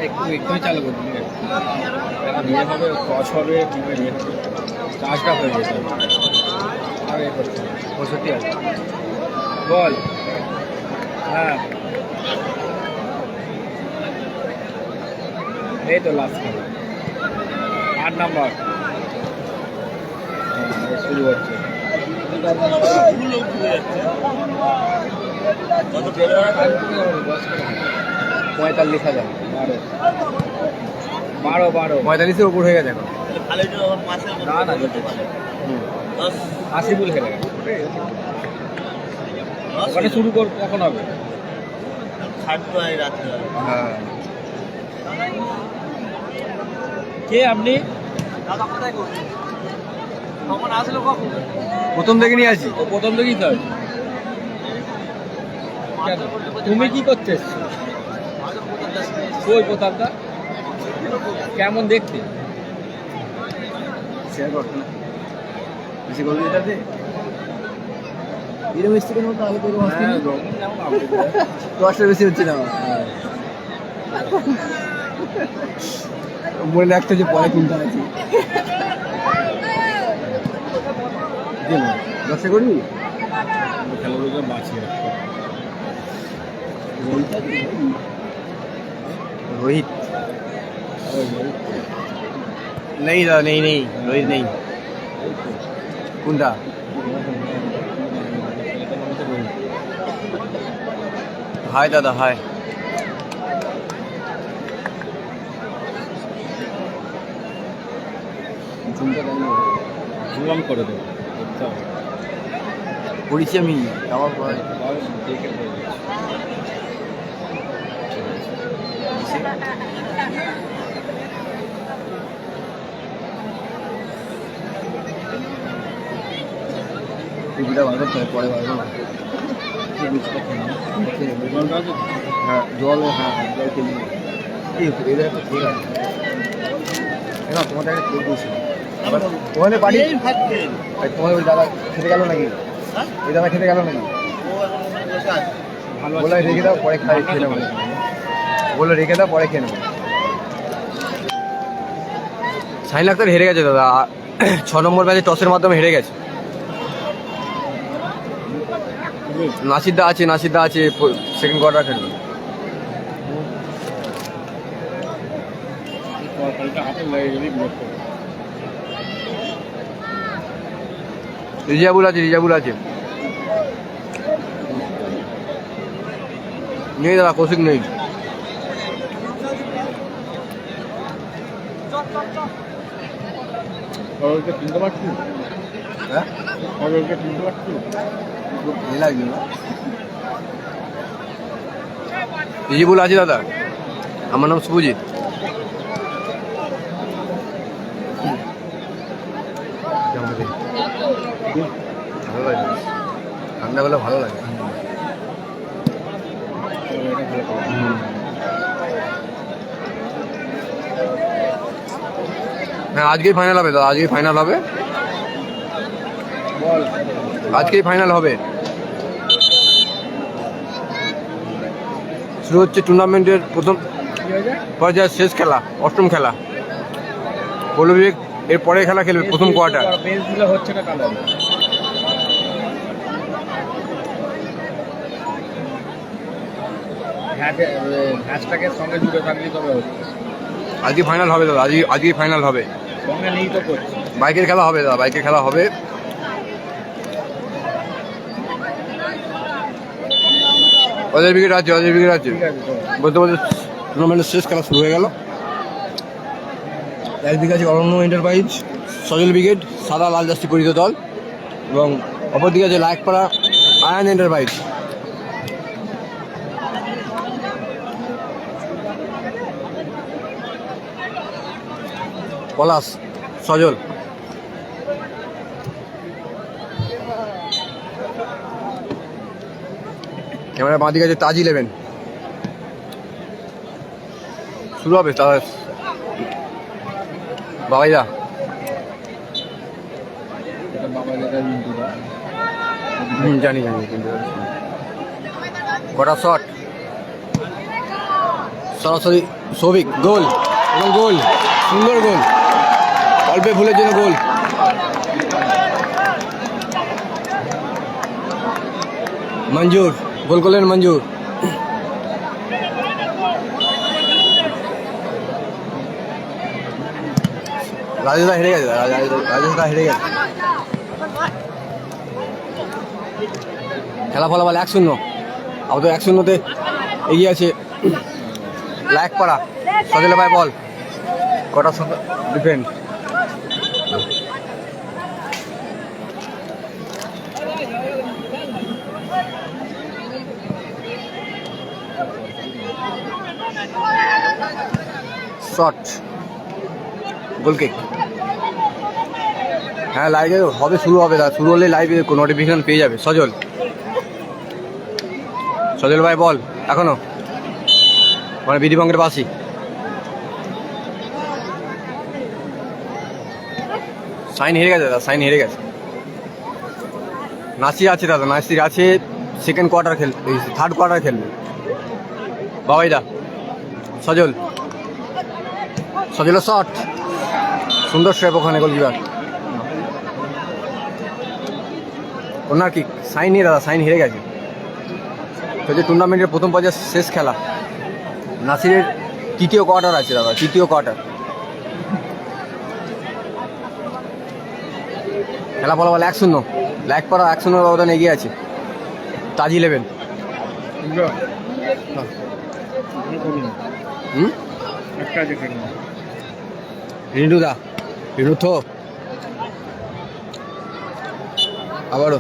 এক্ষুনি চালু করে দিন, ইয়ে হবে, ক্রস হবে, চার্জটা হয়ে যেতে হবে। আর এ করতে হবে 65 আছে। বল। হ্যাঁ, এই তো লাস্ট 8 নাম্বার শুরু হচ্ছে। 45,000, 12 45-এর উপর হয়ে গেছে এখন। না না, 80 বলে হেরে গেছে। ওখানে শুরু কর, কখন হবে? হ্যাঁ, কে আপনি? প্রথম থেকে নিয়ে আসি। ও প্রথম থেকেই তো। তুমি কি করতে ওই প্রতাপটা কেমন দেখতে? শেয়ার করতে না বেশি করবি এটাতে এরকম স্টিকের মতো আগে করে দশটা বেশি হচ্ছে না। বলে রাখতে যে পরে কিনতে আছে দশটা করবি খেলাধুলো বাঁচিয়ে রাখতে। रोहित नहीं दादा, नहीं रोहित नहीं। कुंदा हाय दादा, हाय। জুম করে দেবো করেছি আমি আমার দেখে টিভিটা বার করতে হবে, পরে বার করবো। হ্যাঁ জল, হ্যাঁ জল কিনে এদের একটা ঠিক আছে না, তোমাদের একটা কেক দিয়েছিল ওখানে পাঠিয়ে তোমাদের ওই দাদা খেতে গেল নাকি? এই দাদা খেতে গেল নাকি? বলে রেখে দাও, পরে খেয়ে নেবো। বলে রেখে দাও, পরে খেয়ে নেবো। শাহিন আক্তার হেরে গেছে দাদা, 6 নম্বর ম্যাচে টসের মাধ্যমে হেরে গেছে। নাসিরদা আছে সেকেন্ড কোয়ার্টার খেলবে। রিজাবুল আছে নেই দাদা, কৌশিক নেই। চিনতে পারছি, হ্যাঁ চিনতে পারছি রিজিবুল আছে দাদা, আমার নাম শুভজিৎ। ভালো লাগে, ঠান্ডাবেলা ভালো লাগে। হ্যাঁ আজকেই ফাইনাল হবে দাদা, আজকেই ফাইনাল হবে। শুরু হচ্ছে টুর্নামেন্টের প্রথম পর্যায়ের শেষ খেলা, 8ম খেলা। পল্লবীক এর পরে খেলা খেলবে প্রথম কোয়ার্টার। আজকে ফাইনাল হবে দাদা, আজকেই ফাইনাল হবে। বাইকের খেলা হবে দাদা, বাইকের খেলা হবে। অজয় ব্রিগেড আছে বলতে টুর্নামেন্টের শেষ খেলা শুরু হয়ে গেল। একদিকে আছে অরণ্য এন্টারপ্রাইজ, সজল ব্রিগেড, সাদা লাল জার্সি পরিহিত দল, এবং অপরদিকে আছে লায়কপাড়া আয়ন এন্টারপ্রাইজ। পলাশ, সজল। ক্যামেরা বাঁদিকে আছে তাজ 11। শুরু হবে তার বাবাইদা। জানি কটা শট সরাসরি সৌভিক গোল এবং গোল, সুন্দর গোল, অল্পে ভুলের জন্য গোল। মঞ্জুর গোল করলেন মঞ্জুর। রাজেশদা হেরে গেছে, রাজেশদা হেরে গেছে। খেলা ফলাফল 1-0, আপাতত 1-0-তে এগিয়ে আছে লায়কপাড়া। সজলে ভাই বল, কটার সঙ্গে ডিফেন্ড। শট, গোল কিক। হ্যাঁ লাইভে হবে, শুরু হবে, দাদা শুরু হলে লাইভে নোটিফিকেশন পেয়ে যাবে। সজল, সজল ভাই বল এখনো মানে বিডি ব্যাংকের পাশে। সাইন হেরে গেছে দাদা, সাইন হেরে গেছে। নাসির আছে দাদা, নাসির আছে, সেকেন্ড কোয়ার্টার খেলবে, থার্ড কোয়ার্টার খেলবে। বাবাইদা, সজল, সজলের শট, সুন্দর স্ট্রাইপ ওখানে গোলকিপার। ওনার কি সাইন নেই দাদা, সাইন হেরে গেছে। তো যে টুর্নামেন্টের প্রথম পর্যায়ে শেষ খেলা, নাসিরের তৃতীয় কোয়ার্টার আছে দাদা, তৃতীয় কোয়ার্টার। খেলা ফলাফল 1-0, লায়কপাড়া 1-0 ব্যবধান এগিয়ে আছে। তাজ 11 রিন্টুদা, রিন্টু থো আবারও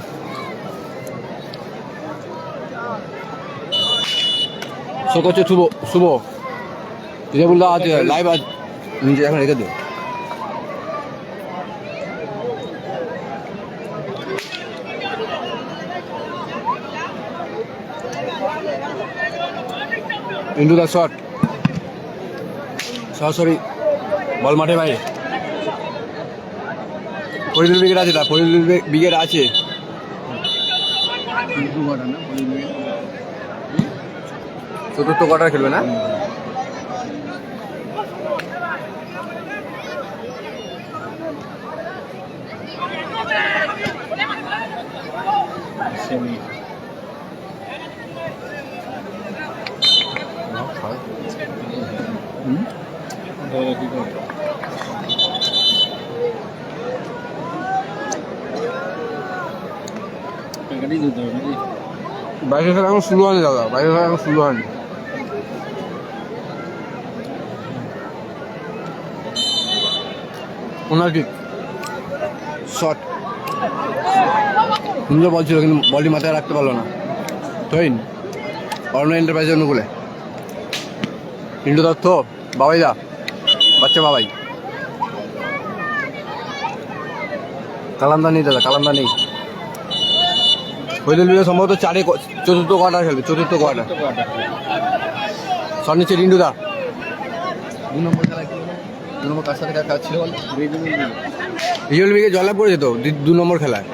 শোক হচ্ছে শুভ, শুভ রিজাবুল্লাহ আছে লাইভ, আজ নিজে এখন রেখে দিও। ইন্টু দা শট, সরাসরি বল মাঠে বাইরে। ফরিদুল উইকেট আছে, তা ফরিদুল উইকেট আছে। চতুর্থ কোয়ার্টার খেলবে না? বাইরে খেলা এখন শুরু হয়নি দাদা, বাইরে খেলা এখন শুরু হয়নি। ওনার কি শট, সুন্দর বল ছিল কিন্তু বলটি মাথায় রাখতে পারলো না। তৈন অরণ্য এন্টারপ্রাইজের অনুকূলে ইন্টু দত্ত, বাবাইদা, বাচ্চা বাবাই। কালান্দা নেই দাদা, কালান্দা নেই। ফরিদুল বিগে সম্ভবত চতুর্থ কোয়ার্টার খেলবে, চতুর্থ কোয়ার্টার। সব নিচ্ছে রিন্টুদা। 2 নম্বর খেলা কি, 2 নম্বর কার সাথে কাজ ছিল বল? রিজুল বিগে জয়লাভ করেছে তো 2 নম্বর খেলায়,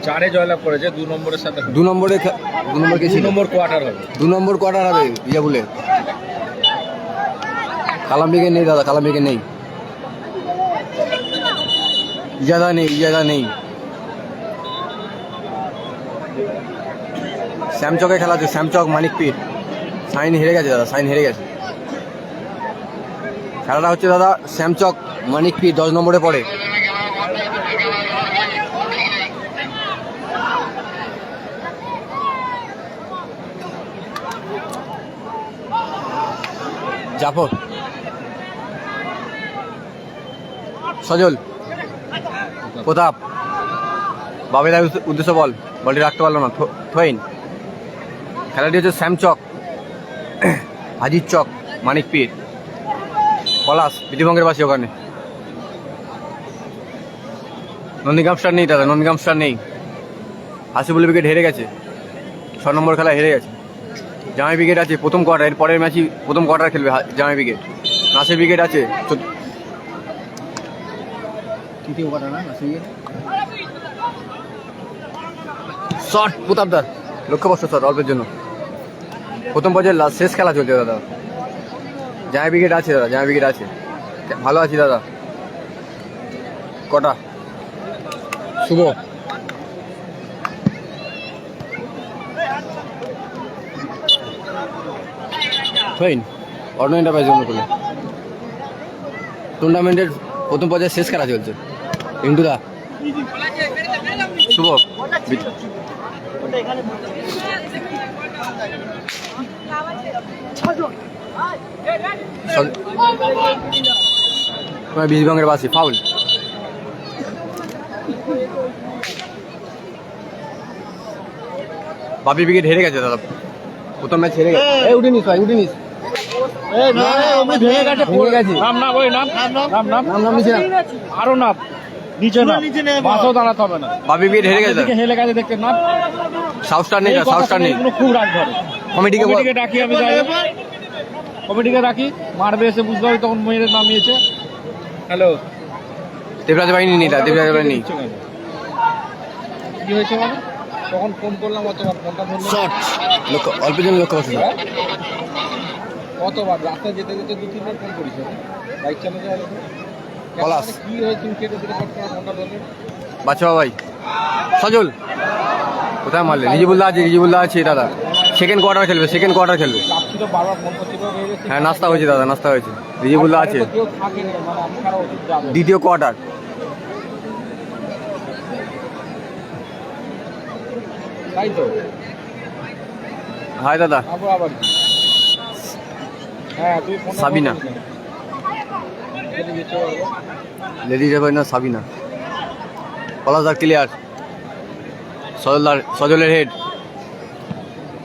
4-এ জয়লাভ করেছে। 2 নম্বরের সাথে 2 নম্বরে 2 নম্বর কে ছিল? 2 নম্বর কোয়ার্টার হবে, 2 নম্বর কোয়ার্টার হবে রিজাবুলে। কালাম বিগে নেই দাদা, কালাম বিগে নেই, ইজাদা নেই, ইজাদা নেই। শ্যামচকে খেলা আছে, শ্যামচক মানিকপীর। সাইন হেরে গেছে দাদা, সাইন হেরে গেছে। খেলাটা হচ্ছে দাদা শ্যামচক মানিকপীর, 10 নম্বরে পড়ে। জাফর, সজল, প্রতাপ, বাবেদার উদ্দেশ্য বল, বলটি রাখতে পারলো না। থইন। খেলাটি হচ্ছে শ্যামচক, হাজির চক, মানিকপীর, পলাশ, বিধিভঙ্গের পাশে ওখানে। নন্দীগ্রাম স্টার নেই দাদা, নন্দীগ্রাম স্টার নেই। হাসিবুল উইকেট হেরে গেছে, 6 নম্বর খেলা হেরে গেছে। জামাই উইকেট আছে প্রথম কোয়ার্টার, এর পরের ম্যাচই প্রথম কোয়ার্টার খেলবে জামাই উইকেট। নাসির উইকেট আছে তৃতীয় কোয়ার্টার না, নাসির উইকেট। শট প্রতাপদার, লক্ষ্যবর্ষ শট অল্পের জন্য। প্রথম পর্যায়ে শেষ খেলা চলছে দাদা। জামাই ব্রিগেড আছে দাদা, জামাই ব্রিগেড আছে। ভালো আছি দাদা। কটা? শুভ ফাইন অর্নামেন্টটা পাইছে অন্য করলে। টুর্নামেন্টের প্রথম পর্যায়ে শেষ খেলা চলছে। ইন্টুদা শুভ বিজবাঙ্গের বাসি ফাউল। বাপি ব্রিগেড হেরে গেছে দাদা, প্রথম ম্যাচ হেরে গেছে। এই উঠে নিস ভাই, উঠে নিস। ভেঙে গেছে। নাম নাম ওই নাম নাম নাম নাম নাম নিচে না। আরো নাম নিচে না, বাসও দাঁড়াতে হবে না। বাপি ব্রিগেড হেরে গেছে। হেলে গেছে দেখতে নাম। সাউথ স্টার নেই, সাউথ স্টার নেই। খুব রাগ ধরে। কমিটিকে কমিটিকে ডাকি, আমি যাই, কমিটিকে ডাকি, মারবে এসে বুঝতে পারি তখন মেয়েদের নামিয়েছে। হ্যালো, দেবরাজ বাহিনী নেই, দেবরাজ বাহিনী নেই। কি হয়েছে মানে? তখন ফোন করলাম, অতবার ফোনটা ধরলো। শট লক্ষ্য, অল্প জন লক্ষ্য করছিল। কতবার রাস্তায় যেতে যেতে 2-3 বার ফোন করিস বাইক চালাতে হবে। পলাশ কি হয়েছে তুমি কেটে দিলে ফোনটা ধরলে? বাচ্চা ভাই সজল কোথায় মারলে? রিজিবুল্লাহ আছে, রিজিবুল্লাহ আছে দাদা। সেকেন্ড কোয়ার্টার খেলবে, সেকেন্ড কোয়ার্টার খেলবে। চাপছিল বারবার ফোন করছিল। হ্যাঁ নাস্তা হয়েছে দাদা, নাস্তা হয়েছে। রিজিবুল্লাহ আছে, কেউ থাকেনি, মানে আমি সারা ওষুধ যাবো। দ্বিতীয় কোয়ার্টার। তাই তো হাই দাদা। আবার কি? হ্যাঁ তুই ফোন সাবিনা লেডিজ এবার না, সাবিনা। পলাশদার ক্লিয়ার, সজলদার, সজলের হেড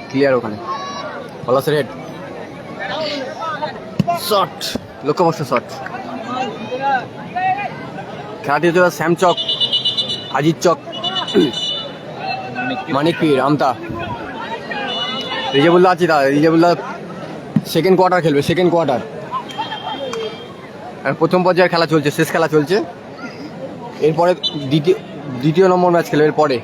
ক্লিয়ার। ওখানে পলাশের হেড শট, লক্ষ্যবর্ষ শট। খেলাটি হচ্ছে শ্যামচক, আজিজ চক, মানিকপীর, আমতা। রিজাবুল্লাহ আছে দাদা, রিজাবুল্লাহ সেকেন্ড কোয়ার্টার খেলবে, সেকেন্ড কোয়ার্টার। আর প্রথম পর্যায়ের খেলা চলছে, শেষ খেলা চলছে। এরপরে দ্বিতীয় নম্বর ম্যাচ খেলবে এরপরে।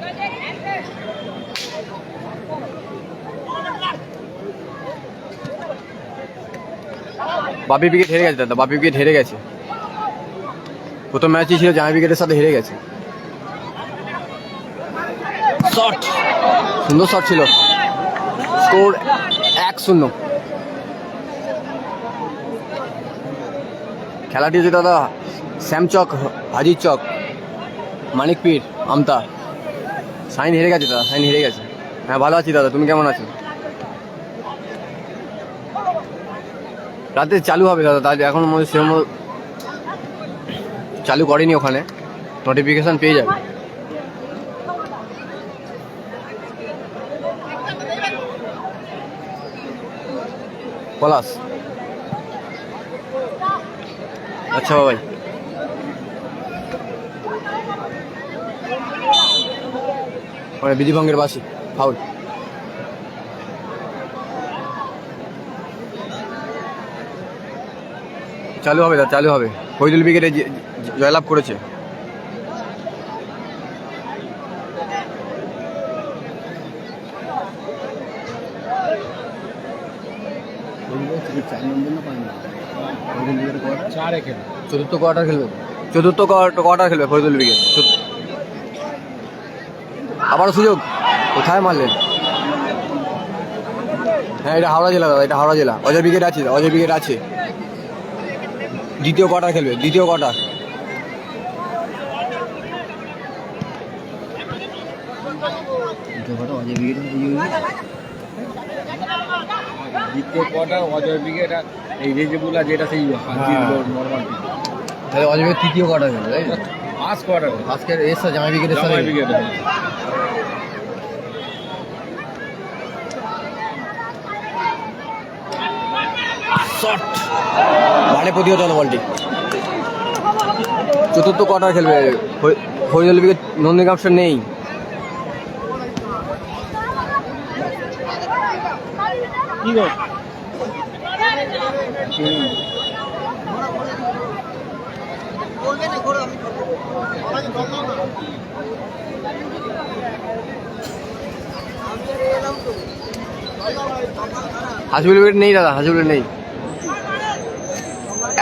বাপি ব্রিগেড হেরে গেছে দাদা, বাপি ব্রিগেড হেরে গেছে। প্রথম ম্যাচই ছিল জামাই ব্রিগেডের সাথে, হেরে গেছে। শট, সুন্দর শট ছিল। স্কোর 1-0। খেলাটি হচ্ছে দাদা শ্যামচক, হাজির চক, মানিকপীর, আমতা। সাইন হেরে গেছে দাদা, সাইন হেরে গেছে। হ্যাঁ ভালো আছি দাদা, তুমি কেমন আছো? রাতে চালু হবে দাদা, তাহলে এখন সেরকম চালু করেনি, ওখানে নোটিফিকেশান পেয়ে যাবে। পলাশ আচ্ছা ভাই। মানে বিধিভঙ্গের বাসি ফাউল। চালু হবে দাদা, চালু হবে। ফৈজুল ব্রিগেডে জয়লাভ করেছে। চতুর্থ কোয়ার্টার খেলবে, চতুর্থ কোয়ার্টার খেলবে ফরিদুল ব্রিগেড। আবারও সুযোগ, কোথায় মারলেন? হ্যাঁ এটা হাওড়া জেলা দাদা, এটা হাওড়া জেলা। অজয় ব্রিগেড আছে, অজয় ব্রিগেড আছে। দ্বিতীয় কোয়ার্টার খেলবে, দ্বিতীয় কোয়ার্টার। দ্বিতীয় কোয়ার্টার অজয় ব্রিগেড আর এই রেজেবুলা যেটা সেই নর্মাল। তাহলে অজয় ব্রিগেড তৃতীয় কোয়ার্টার খেলবে, তাই না? ফার্স্ট কোয়ার্টার আজকের এসে জামাই ব্রিগেডের সাথে। জামাই ব্রিগেড শট, মানে প্রতিহত হলো বলটি। চতুর্থ কোয়ার্টার খেলবে ফরিদুল ব্রিগেড। নন্দীগ্রাম নেই। কি গো? হাসিবুল ব্রিগেড নেই দাদা, হাসিবুল নেই।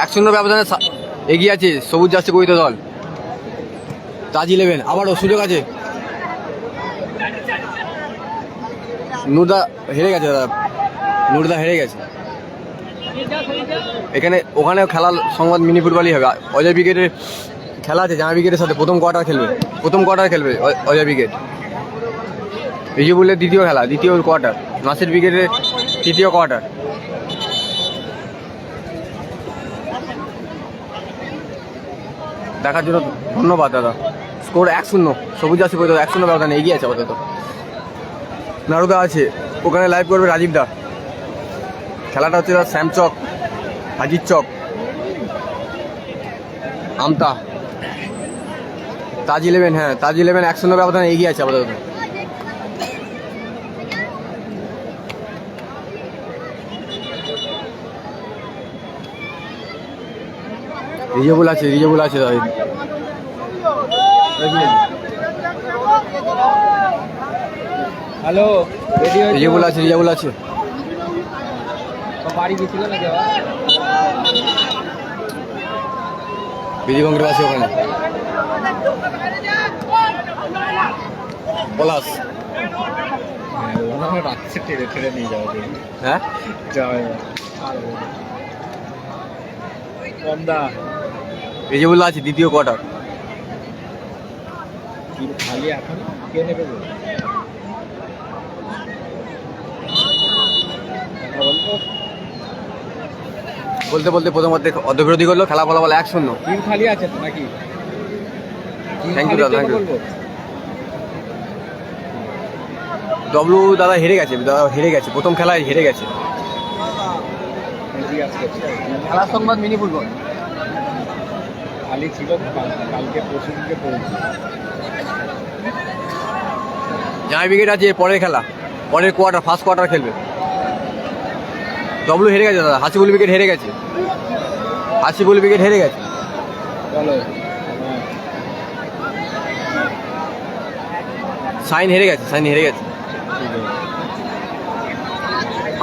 1-0 ব্যবধানে এগিয়ে আছে সবুজ জার্সি পরিহিত দল। তাজ 11 আবারও সুযোগ আছে। নুরদা হেরে গেছে দাদা, নুরদা হেরে গেছে। এখানে ওখানে খেলার সংবাদ মিনি ফুটবলই হবে। অজয় ব্রিগেডের খেলা আছে, জামা ব্রিগেডের সাথে প্রথম কোয়ার্টার খেলবে অজয় ব্রিগেড। রিজুবুলের দ্বিতীয় খেলা, দ্বিতীয় কোয়ার্টার। নাসির ব্রিগেডের তৃতীয় কোয়ার্টার। দেখার জন্য ধন্যবাদ দাদা। স্কোর 1-0 সবুজ জার্সি পরিহিত 1-0 ব্যবধানে এগিয়ে আছে আপাতত। নারুদা আছে, ওখানে লাইভ করবে রাজীব দা। খেলাটা হচ্ছে শ্যামচক হাজির চক আমতা। তাজ 11, হ্যাঁ তাজ 11 1-0 ব্যবধানে এগিয়ে আছে আপাতত। রিজেবুল আছে হ্যালো, রিজেবুল আছে। বাড়ি গেছিল না যাওয়া? বিধি কংগ্রেস আছে ওখানে। পলাশ রাত্রে টেনে নিয়ে যাওয়া যায়। হ্যাঁ কমদা রিজেবুল আছে দ্বিতীয় কোয়ার্টার। খালি এখন কে নেবে বলতে প্রথম অর্ধবিরতি করলো। খেলা ফলাফল 1-0। টিম খালি আছে তো নাকি? থ্যাংক ইউ দাদা, থ্যাংক ইউ। ডব্লু দাদা হেরে গেছে প্রথম খেলায় হেরে গেছে। খেলার সংবাদ মিনি ফুটবল খালি ছিল, কালকে পরশু দিনকে পড়েছে। জামাই ব্রিগেড আছে পরের খেলা, পরের কোয়ার্টার, ফার্স্ট কোয়ার্টার খেলবে। ডব্লু হেরে গেছে দাদা, হাসিবুল ব্রিগেড হেরে গেছে। চলো সাইন হেরে গেছে।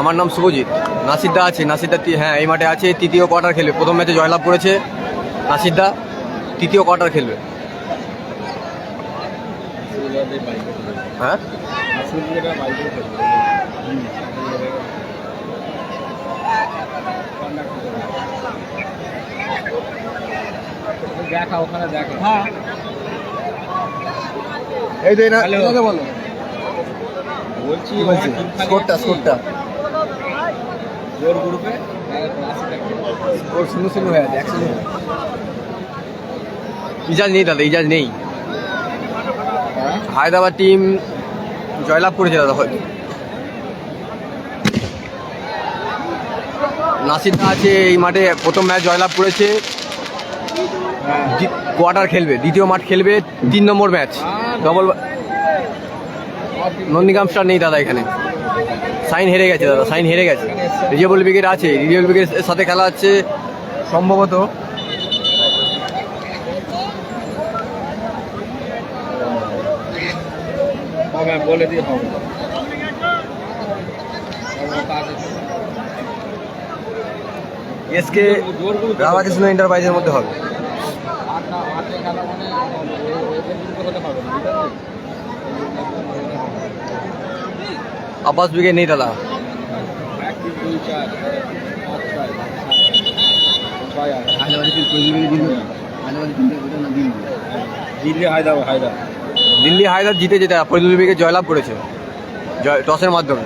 আমার নাম শুভজিৎ। নাসিরদা আছে, হ্যাঁ এই মাঠে আছে, তৃতীয় কোয়ার্টার খেলবে। প্রথম ম্যাচে জয়লাভ করেছে নাসিরদা, তৃতীয় কোয়ার্টার খেলবে। হ্যাঁ দেখা ওখানে দেখা। হ্যাঁ এই তো বলো, বলছি স্কোরটা জোর গ্রুপে স্কোর 0-0 হয়ে আছে। 1-0 ইজাজ নেই দাদা, হায়দ্রাবাদ টিম জয়লাভ করেছে দাদা হয়তো। নাসিরদা আছে এই মাঠে, প্রথম ম্যাচ জয়লাভ করেছে। কোয়ার্টার খেলবে, দ্বিতীয় মাঠ খেলবে, 3 নম্বর ম্যাচ ডবল। নন্দীগ্রাম স্টার নেই দাদা এখানে। সাইন হেরে গেছে। রিজেবল ব্রিগেড আছে, রিজেবল ব্রিগেডের সাথে খেলা হচ্ছে সম্ভবত। বলে দিয়ে হবে এসকে রাধাকৃষ্ণ এন্টারপ্রাইজের মধ্যে হবে। আব্বাস ব্রিগেড নেই দাদা। দিল্লি হায়দ্রাবাদ জিতে যেতে ফরিদুল ব্রিগেড জয়লাভ করেছে টসের মাধ্যমে।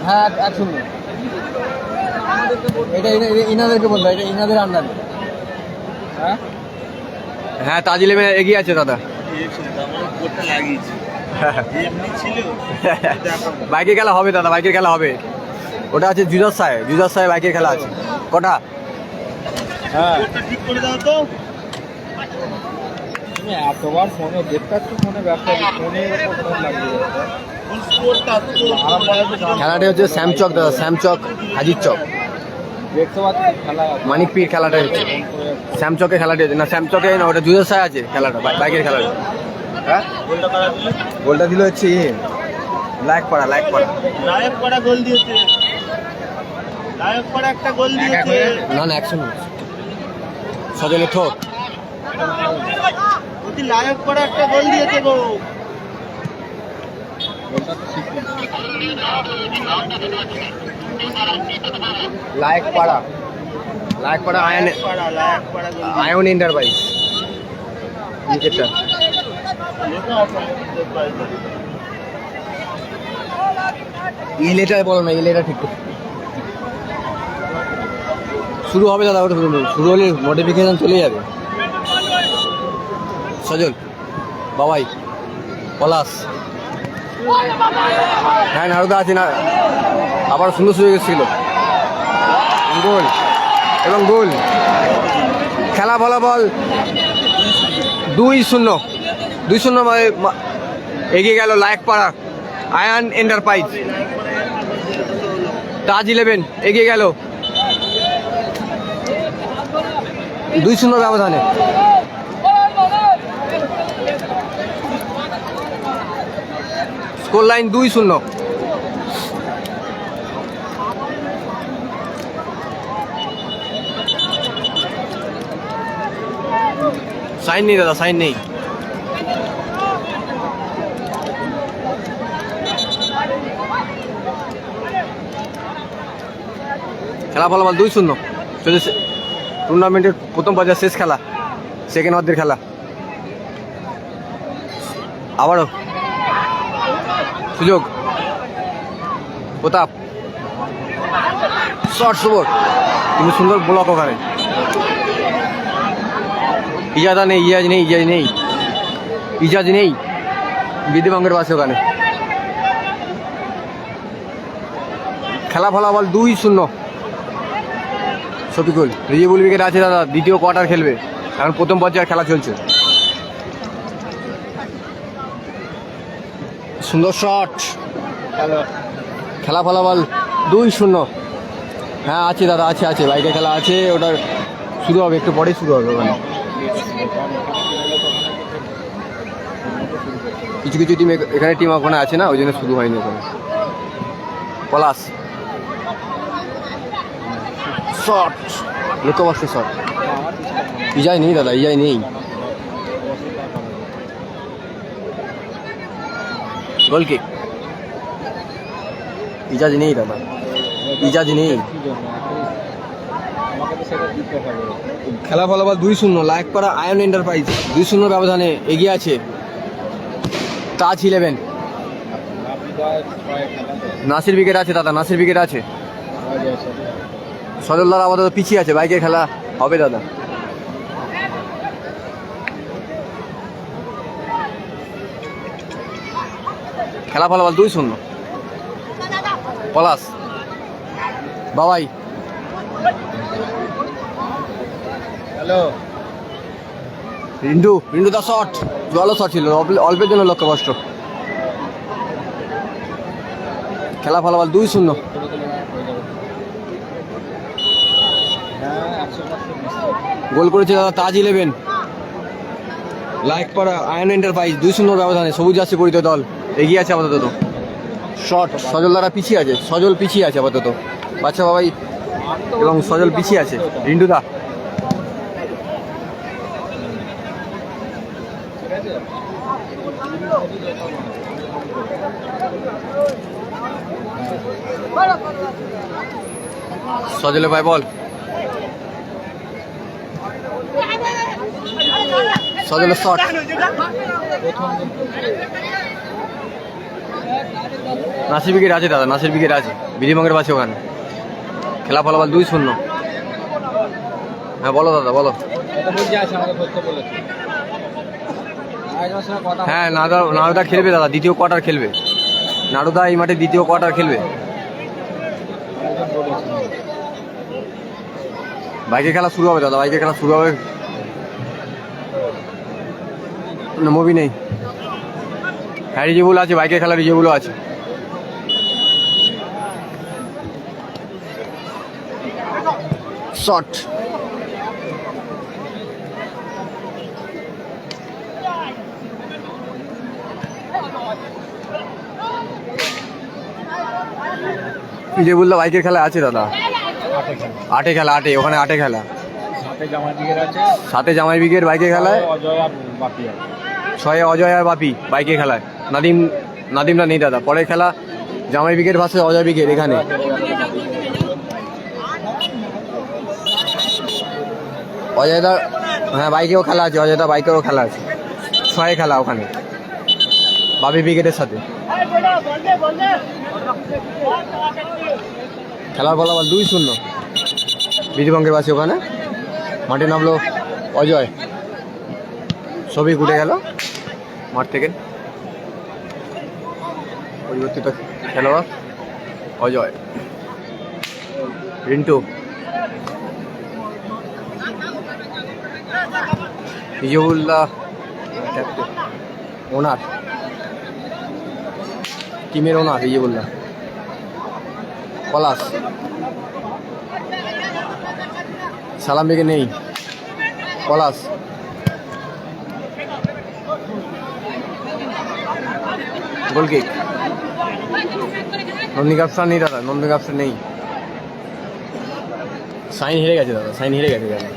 হ্যাঁ 1-0। এটা ইনাদেরকে বলবো, এটা ইনাদের আন্ডারে। হ্যাঁ তাজ 11 এগিয়ে আছে দাদা। বাইকের খেলা হবে দাদা, ওটা আছে জুজার সাহেব বাইকের খেলা আছে। কটা? হ্যাঁ ঠিক করে দাও তো। তুমি এতবার ফোনে দেখতে পাচ্ছ, ফোনে ব্যবসা, ফোনে ফোন লাগবে। খেলাটা হচ্ছে শ্যামচক দাদা, হাজির চক দেখতে পাচ্ছ খেলা। মানিকপীর খেলাটা হচ্ছে শ্যামচকে, খেলাটা হচ্ছে না শ্যামচকে না, ওটা জুজার সাহেব আছে খেলাটা, বাইকের খেলাটা। হ্যাঁ গোলটা দিল হচ্ছে লাইক পাড়া লায়ক পাড়া গোল দিয়েছে, লায়ক পাড়া একটা গোল দিয়েছে। না না অ্যাকশন সজলের ঠোক অতি লায়ক পাড়া একটা গোল দিয়েছে গো। লাইক পাড়া আয়ন লায়ক পাড়া গোল আয়ন এন্টারপ্রাইজ উইকেটটা লেখা আছে। ইলেটার বলো না, ইলেটা ঠিক করে। শুরু হবে দাদা, ওটা শুরু হলে নোটিফিকেশন চলে যাবে। সজল বাবাই পলাশ, হ্যাঁ নারুদা আছে না, আবার সুন্দর সুযোগ এসেছিল, গোল এবং গোল। খেলা ফলাফল 2-0 এগিয়ে গেল লায়ক পাড়া আয়ন এন্টারপ্রাইজ। তাজ 11 এগিয়ে গেল 2-0 ব্যবধানে। Score line 2-0। সাইন নেই দাদা, সাইন নেই। খেলা ফলাফল 2-0 চলেছে। টুর্নামেন্টের প্রথম পর্যায়ে শেষ খেলা, সেকেন্ড অর্ধের খেলা। আবারও সুযোগ, প্রতাপ শর্ট ওভার, কিন্তু সুন্দর ব্লক ওখানে। ইজাজ নেই বিদ্যুৎ পাশে ওখানে। খেলা ফলাফল 2-0। শফিকুল রিজেবুল উইকেট আছে দাদা, দ্বিতীয় কোয়ার্টার খেলবে, এখন প্রথম পর্যায়ের খেলা চলছে। সুন্দর শট, খেলা ফলাফল 2-0। হ্যাঁ আছে দাদা, আছে বাইকে খেলা আছে, ওটা শুরু হবে, একটু পরেই শুরু হবে ওখানে। কিছু টিম এখানে টিম ওখানে আছে না, ওই জন্য শুরু হয়নি ওখানে। পলাশ শট, লক্ষ্যবর্ষে শট। ইজাই নেই দাদা, গোল কিক। ইজাজ নেই দাদা, খেলা ফলাফল 2-0 লায়ক পাড়া আয়ন এন্টারপ্রাইজ 2-0 ব্যবধানে এগিয়ে আছে তাজ 11। নাসির উইকেট আছে দাদা, সজলদার আপাতত পিছিয়ে আছে, বাইকের খেলা হবে দাদা। খেলা ফলাফল 2-0। পলাশ বাবাই, হ্যালো রিন্টু দা শট, জলও শট ছিল, অল্পের জন্য লক্ষ্যভ্রষ্ট। খেলা ফলাফল 2-0। গোল করেছে দাদা তাজ 11। লায়ক পাড়া আয়ন এন্টারপ্রাইজ 2-0 ব্যবধানে সবুজ জার্সি পরিহিত দল এগিয়ে আছে আপাতত। শট, সজল পিছিয়ে আছে আপাতত, বাচ্চা বাবাই এবং সজল পিছিয়ে আছে। রিন্টু দা সজলে ভাই বল, সজলের শট, নাসির উইকেট আছে দাদা, বিধিমঙ্গের পাশে ওখানে। খেলা ফলাফল 2-0। হ্যাঁ বলো দাদা বলো। হ্যাঁ নারুদা খেলবে দাদা, দ্বিতীয় কোয়ার্টার খেলবে। নারুদা এই মাঠে দ্বিতীয় কোয়ার্টার খেলবে। বাইকের খেলা শুরু হবে দাদা, মুভি নেই। হ্যাঁ রিজেবুল আছে, বাইকের খেলা রিজেবুলও আছে। শট, বিজয়বুল্লাহ বাইকের খেলা আছে দাদা, আটে খেলা, আটে ওখানে আটে খেলা, সাথে জামাই বিগের বাইকের খেলায়, ছয়ে অজয় আর বাপি বাইকের খেলায়, নাদিমরা নেই দাদা। পরের খেলা জামাই বিগের ভার্সেস অজয় বিগের এখানে। অজয়দা হ্যাঁ বাইকেও খেলা আছে, অজয়দা বাইকেও খেলা আছে, ছয়ে খেলা ওখানে বাপি ব্রিগেডের সাথে। খেলার ফলাফল 2-0 বিধিবঙ্গের বাসী। ওখানে মাঠে নামলো অজয়, ছবি উঠে গেল মাঠ থেকে। পরিবর্তিত খেলোয়াড় অজয়, রিন্টু, বিজয়বুল্লাহ ওনার টিমের ওনার বিজয়বুল্লাহ, পলাশ, সালাম বেগে নেই, পলাশ, গোলকিক, নন্দী গাপসা নেই দাদা, নন্দী গাপসা নেই, সাইন হেরে গেছে দাদা, সাইন হেরে গেছে দাদা।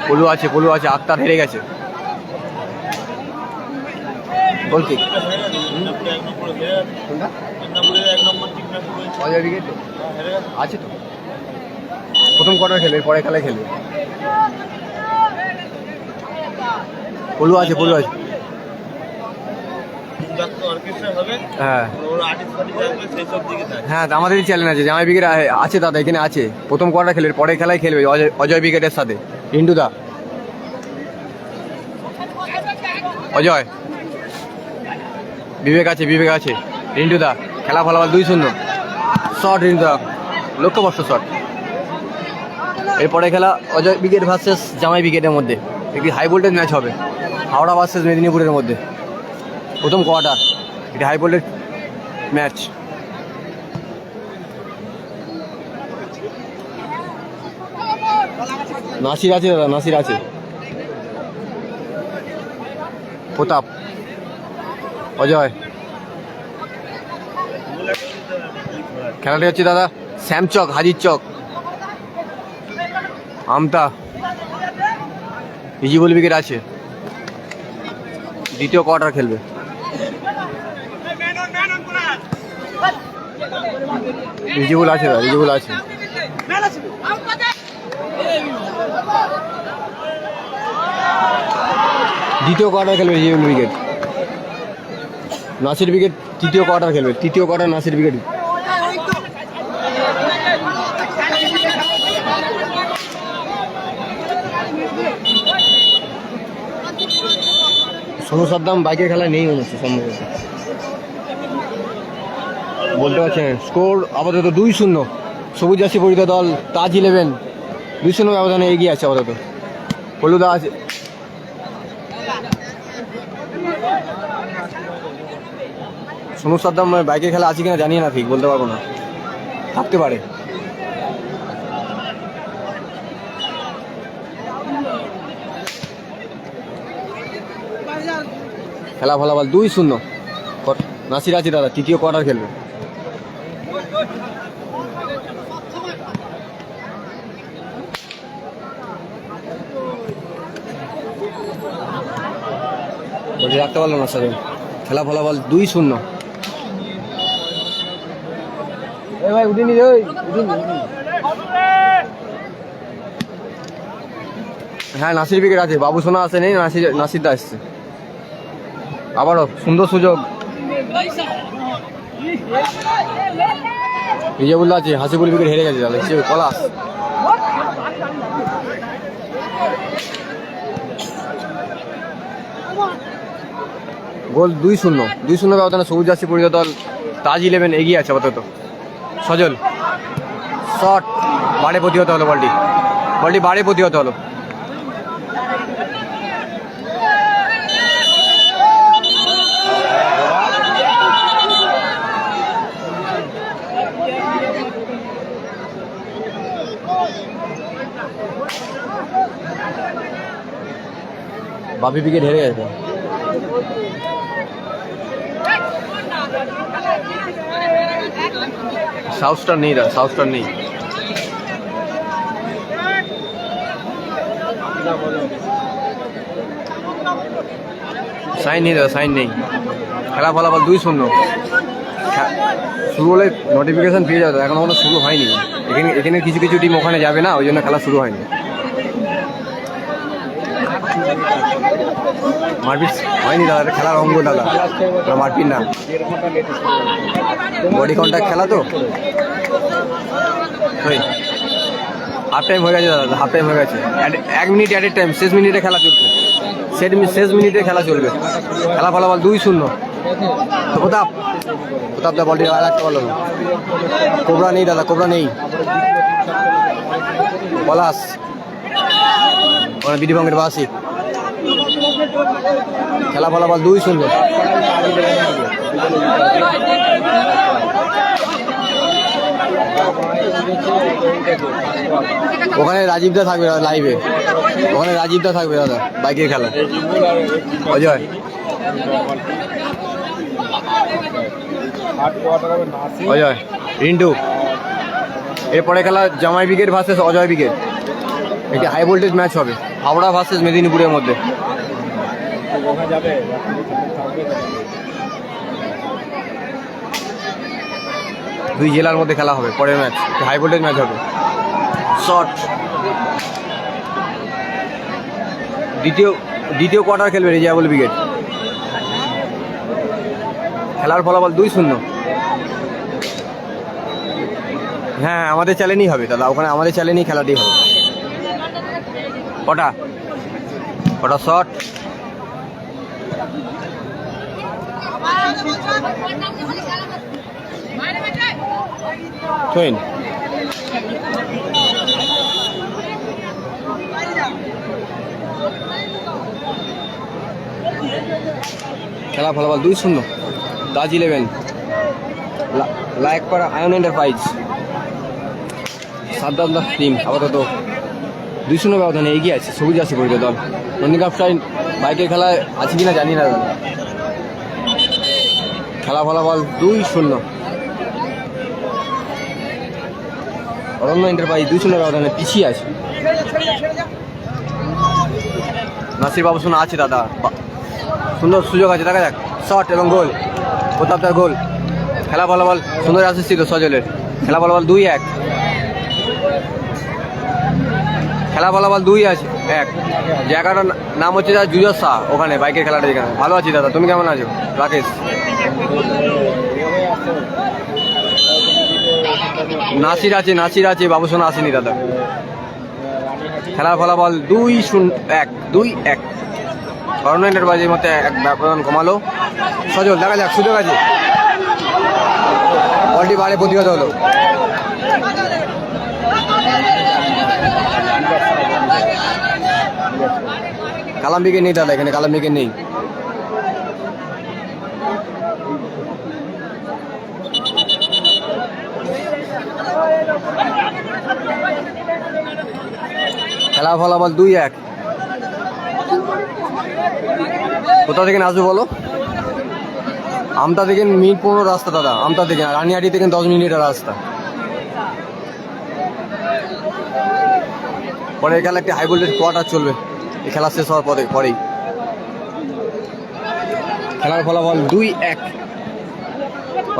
পলু আছে, পলু আছে, আক্তার হেরে গেছে, গোলকিক। অজয় উইকেট আছে তো, প্রথম কোয়ার্টার খেলবে, পরে খেলায় খেলবে। পলু আছে, পলু আছে, হ্যাঁ হ্যাঁ আমাদেরই চ্যালেঞ্জ আছে। জামাই উইকেট আছে দাদা, এখানে আছে, প্রথম কোয়ার্টার খেলবে, পরে খেলায় খেলবে অজয় উইকেটের সাথে। রিন্টুদা, অজয়, বিবেক আছে, বিবেক আছে, রিন্টুদা, খেলা ফলাফল 2-0 শট, রিন্টুদা লক্ষ্যভ্রষ্ট শট। এরপরে খেলা অজয় উইকেট ভার্সেস জামাই উইকেটের মধ্যে, একটি হাই ভোল্টেজ ম্যাচ হবে, হাওড়া ভার্সেস মেদিনীপুরের মধ্যে, প্রথম কোয়ার্টার, এটি হাই ভোল্টেজ ম্যাচ। নাসির আছে দাদা, নাসির আছে, প্রতাপ, অজয়। খেলাটি হচ্ছে দাদা শ্যামচক, হাজির চক, আমতা, ইজিবল উইকেট আছে, দ্বিতীয় কোয়ার্টার খেলবে। ইজিবল আছে দাদা, ইজিবল আছে, দ্বিতীয় কোয়ার্টার খেলবে ইজিবল উইকেট। নাসির উইকেট তৃতীয় কোয়ার্টার খেলবে, তৃতীয় কোয়ার্টার নাসির উইকেট। সোনু সাদ্দাম বাইকের খেলায় নেই মনে হচ্ছে সম্ভবত, বলতে পারছেন। স্কোর আপাতত 2-0 সবুজ জার্সি পরিহিত দল তাজ 11 2-0 ব্যবধানে এগিয়ে আছে আপাতত। হলুদা আছে, সোনু সাদ্দাম বাইকের খেলা আছে কিনা জানি না, ঠিক বলতে পারবো না, থাকতে পারে। খেলা ফলাফল 2-0 নাসির আছে দাদা, তৃতীয় কোয়ার্টার খেলবে। রাখতে পারলো না স্যার, খেলা ফলাফল 2-0। ভাই উঠিনি রে, হ্যাঁ নাসির উইকেট আছে, বাবু সোনা আসে নেই, নাসিরদা আসছে। আবারও সুন্দর সুযোগ, বিজয়বুল্লাহ আছে, হাসিবুল উইকেট হেরে গেছে তাহলে পলাশ। গোল 2-0 ব্যবধানে সবুজ জার্সি পরিহিত দল তাজ 11 এগিয়ে আছে আপাতত। সজল শট, বাড়ে প্রতিহত হলো, বলটি বাড়ে প্রতিহত হলো। বাপি উইকেট হেরে গেছে। সাউথ স্টার নেই দাদা, সাউথ স্টার নেই। সাইন নেই দাদা, সাইন নেই। খেলা ফলাফল 2-0। শুরু হলে নোটিফিকেশন পেয়ে যাবে, এখন কোনো শুরু হয়নি। এখানে কিছু কিছু টিম ওখানে যাবে না, ওই জন্য খেলা শুরু হয়নি। মারপিট হয়নি দাদা, খেলার অঙ্গ দাদা, মারপিট না, বডি কন্ট্যাক্ট খেলা তো। হাফ টাইম হয়ে গেছে দাদা, হাফ টাইম হয়ে গেছে। 1 মিনিট অ্যাট এ টাইম, শেষ মিনিটে খেলা চলবে, শেষ মিনিটে খেলা চলবে। খেলা ফলাফল 2-0। প্রতাপ দা বলটি আর একটা বলো। কোবরা নেই দাদা, কোবরা নেই। পলাশ বিডি বঙ্গের বাসি। খেলা ফলাফল 2-0। ওখানে রাজীবদা থাকবে লাইভে, ওখানে রাজীবদা থাকবে দাদা, বাইকের খেলা। অজয় অজয় রিন্টু। এরপরে খেলা জামাই ব্রিগেড ভার্সেস অজয় ব্রিগেড। একটি হাই ভোল্টেজ ম্যাচ হবে, হাওড়া ভার্সেস মেদিনীপুরের মধ্যে। দুই জেলার মধ্যে খেলা হবে পরের ম্যাচ, হাই ভোল্টেজ ম্যাচ হবে। শট দ্বিতীয় কোয়ার্টার খেলবে রিজার্ভল ব্রিগেড। খেলার ফলাফল 2-0। হ্যাঁ আমাদের চ্যালেঞ্জই হবে দাদা, ওখানে আমাদের চ্যালেঞ্জই খেলাটি হবে। কটা শট, টুইন। খেলা ফলাফল 2-0। তাজ 11 লায়কপাড়া আয়ন এন্টারপ্রাইজ। সাদ্দাম দাস টিম আপাতত 2-0 ব্যবধানে এগিয়ে আছে। সবুজ আছে পরিচয় দল। নন্দীগ্রাম স্টাইল বাইকের খেলায় আছে কিনা জানি না দাদা। খেলা ফলাফল 2-0। অরণ্য এন্টারপ্রাইজ 2-0 ব্যবধানে পিছিয়ে আছে। নাসির বাবু শোনা আছে দাদা, সুন্দর সুযোগ আছে, দেখা যাক। শট এবং গোল, প্রতাপদার গোল। খেলা ফলাফল সুন্দর আসছিল সজলের। খেলা ফলাফল 2-1। খেলা ফলাফল 2-1। জায়গাটার নাম হচ্ছে দাদা জুজর শাহ, ওখানে বাইকের খেলাটা যেখানে। ভালো আছি দাদা, তুমি কেমন আছো? রাকেশ নাসির আছে, বাবুসোনা আসেনি দাদা। খেলার ফলাফল 2-1। অরণ্য এন্টারপ্রাইজের মধ্যে এক ব্যবধান কমালো সজল, দেখা যাক সুযোগ আছে। বলটি বারে প্রতিহত হলো। কালাম ব্রিগেড নেই দাদা, এখানে কালাম ব্রিগেড নেই। খেলা ফলাফল 2-1। কোথা থেকে আসবে বলো? আমতা থেকে মিনিট 15 রাস্তা দাদা, আমতা থেকে। রানিহাটি থেকে 10 মিনিটের রাস্তা। পরে খেলা একটি হাই ভোল্টেজ কোয়ার্টার চলবে এই খেলা শেষ হওয়ার পরেই। খেলার ফলাফল 2-1।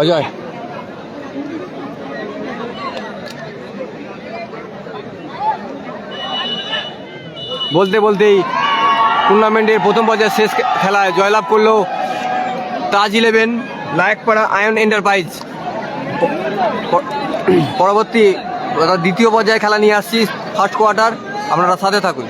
অজয় বলতেই টুর্নামেন্টের প্রথম পর্যায়ে শেষ খেলায় জয়লাভ করলো তাজ 11 লায়কপাড়া আয়ন এন্টারপ্রাইজ। পরবর্তী দ্বিতীয় পর্যায়ে খেলা নিয়ে আসছি, ফার্স্ট কোয়ার্টার। আপনারা সাথে থাকুন।